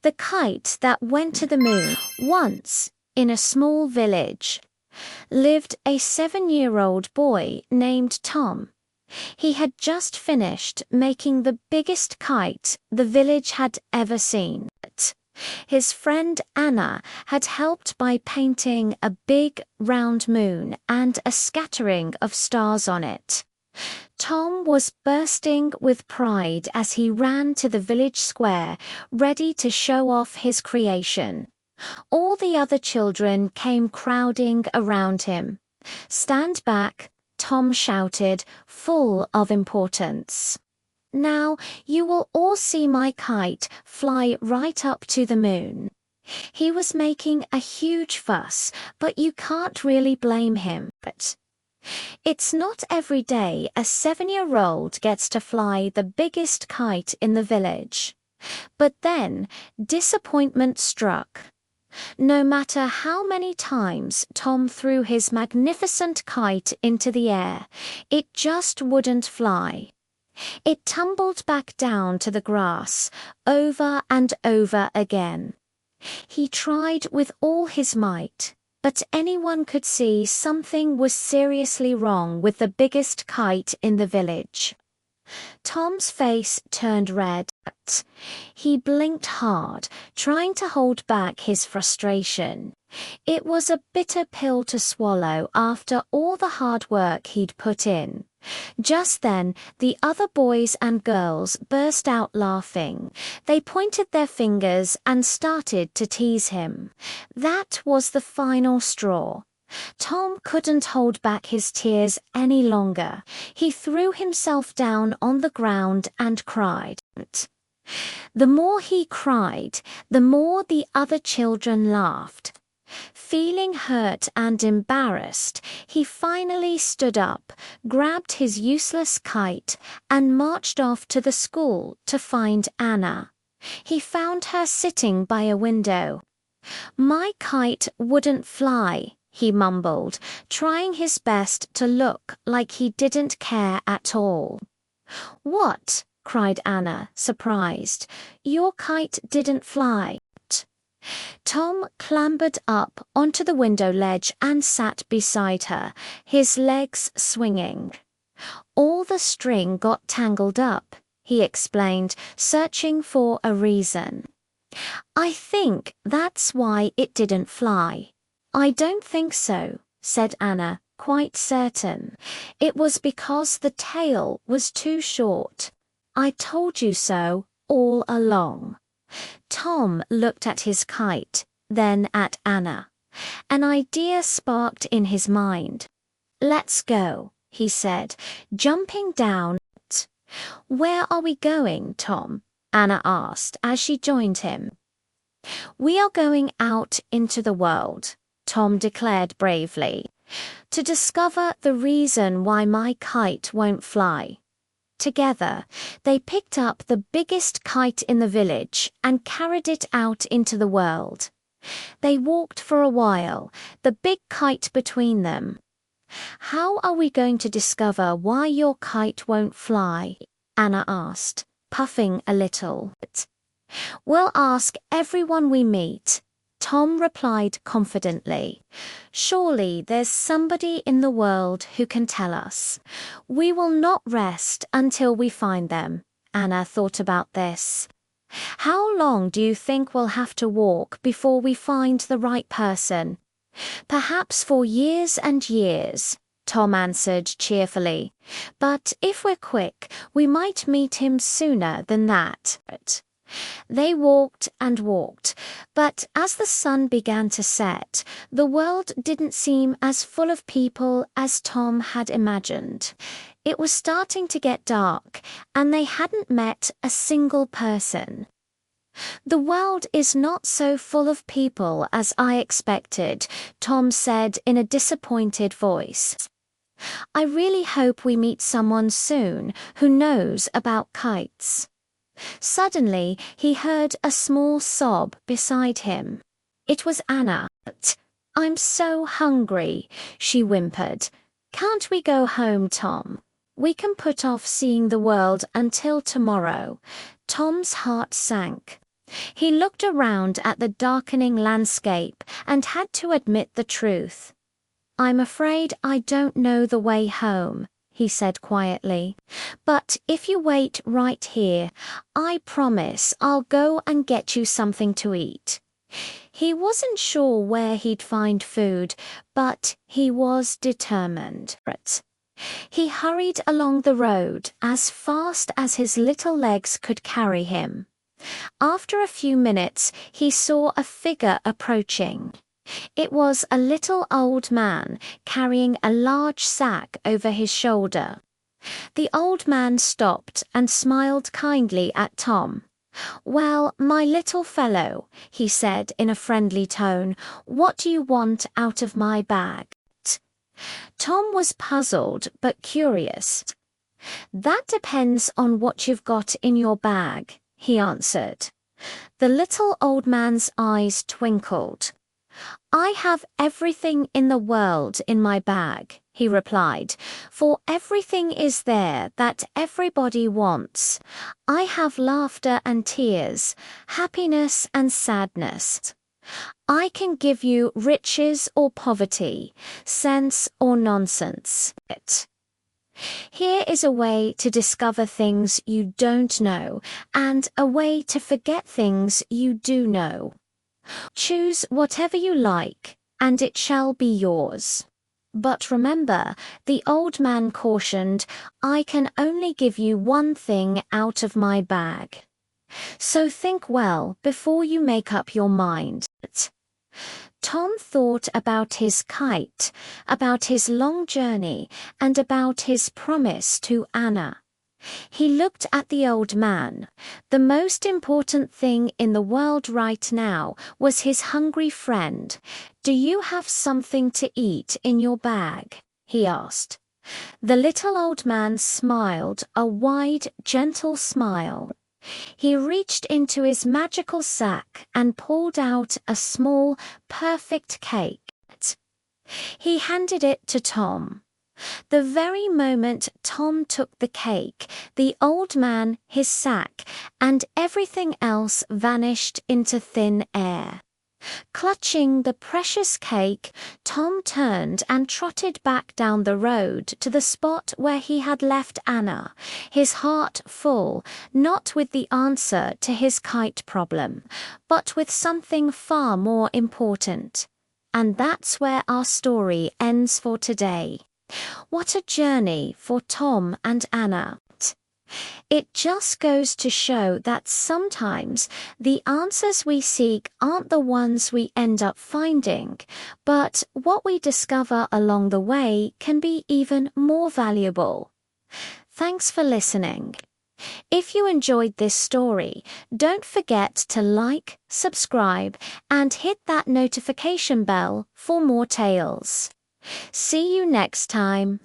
The Kite That Went to the Moon. Once, in a small village, lived a 7-year-old boy named Tom. He had just finished making the biggest kite the village had ever seen. His friend Anna had helped by painting a big, round moon and a scattering of stars on it. Tom was bursting with pride as he ran to the village square, ready to show off his creation. All the other children came crowding around him. "Stand back," Tom shouted, full of importance. "Now you will all see my kite fly right up to the moon." He was making a huge fuss, but you can't really blame him. It's not every day a 7-year-old gets to fly the biggest kite in the village. But then, disappointment struck. No matter how many times Tom threw his magnificent kite into the air, it just wouldn't fly. It tumbled back down to the grass, over and over again. He tried with all his might, but anyone could see something was seriously wrong with the biggest kite in the village. Tom's face turned red. He blinked hard, trying to hold back his frustration. It was a bitter pill to swallow after all the hard work he'd put in. Just then, the other boys and girls burst out laughing. They pointed their fingers and started to tease him. That was the final straw. Tom couldn't hold back his tears any longer. He threw himself down on the ground and cried. The more he cried, the more the other children laughed. Feeling hurt and embarrassed, he finally stood up, grabbed his useless kite, and marched off to the school to find Anna. He found her sitting by a window. "My kite wouldn't fly," he mumbled, trying his best to look like he didn't care at all. "What?" cried Anna, surprised. "Your kite didn't fly." Tom clambered up onto the window ledge and sat beside her, his legs swinging. "All the string got tangled up," he explained, searching for a reason. "I think that's why it didn't fly." "I don't think so," said Anna, quite certain. "It was because the tail was too short. I told you so all along." Tom looked at his kite, then at Anna. An idea sparked in his mind. "Let's go," he said, jumping down. "Where are we going, Tom?" Anna asked as she joined him. "We are going out into the world," Tom declared bravely, "to discover the reason why my kite won't fly." Together, they picked up the biggest kite in the village and carried it out into the world. They walked for a while, the big kite between them. "How are we going to discover why your kite won't fly?" Anna asked, puffing a little. "We'll ask everyone we meet," Tom replied confidently. "Surely there's somebody in the world who can tell us. We will not rest until we find them." Anna thought about this. "How long do you think we'll have to walk before we find the right person?" "Perhaps for years and years," Tom answered cheerfully. "But if we're quick, we might meet him sooner than that." They walked and walked, but as the sun began to set, the world didn't seem as full of people as Tom had imagined. It was starting to get dark, and they hadn't met a single person. "The world is not so full of people as I expected," Tom said in a disappointed voice. "I really hope we meet someone soon who knows about kites." Suddenly, he heard a small sob beside him. It was Anna. "I'm so hungry," she whimpered. "Can't we go home, Tom? We can put off seeing the world until tomorrow." Tom's heart sank. He looked around at the darkening landscape and had to admit the truth. "I'm afraid I don't know the way home," he said quietly. "But if you wait right here, I promise I'll go and get you something to eat." He wasn't sure where he'd find food, but he was determined. He hurried along the road as fast as his little legs could carry him. After a few minutes, he saw a figure approaching. It was a little old man carrying a large sack over his shoulder. The old man stopped and smiled kindly at Tom. "Well, my little fellow," he said in a friendly tone, "what do you want out of my bag?" Tom was puzzled but curious. "That depends on what you've got in your bag," he answered. The little old man's eyes twinkled. "I have everything in the world in my bag," he replied, "for everything is there that everybody wants. I have laughter and tears, happiness and sadness. I can give you riches or poverty, sense or nonsense. Here is a way to discover things you don't know, and a way to forget things you do know. Choose whatever you like, and it shall be yours. But remember," the old man cautioned, "I can only give you one thing out of my bag. So think well before you make up your mind." Tom thought about his kite, about his long journey, and about his promise to Anna. He looked at the old man. The most important thing in the world right now was his hungry friend. "Do you have something to eat in your bag?" he asked. The little old man smiled, a wide, gentle smile. He reached into his magical sack and pulled out a small, perfect cake. He handed it to Tom. The very moment Tom took the cake, the old man, his sack, and everything else vanished into thin air. Clutching the precious cake, Tom turned and trotted back down the road to the spot where he had left Anna, his heart full, not with the answer to his kite problem, but with something far more important. And that's where our story ends for today. What a journey for Tom and Anna. It just goes to show that sometimes the answers we seek aren't the ones we end up finding, but what we discover along the way can be even more valuable. Thanks for listening. If you enjoyed this story, don't forget to like, subscribe, and hit that notification bell for more tales. See you next time.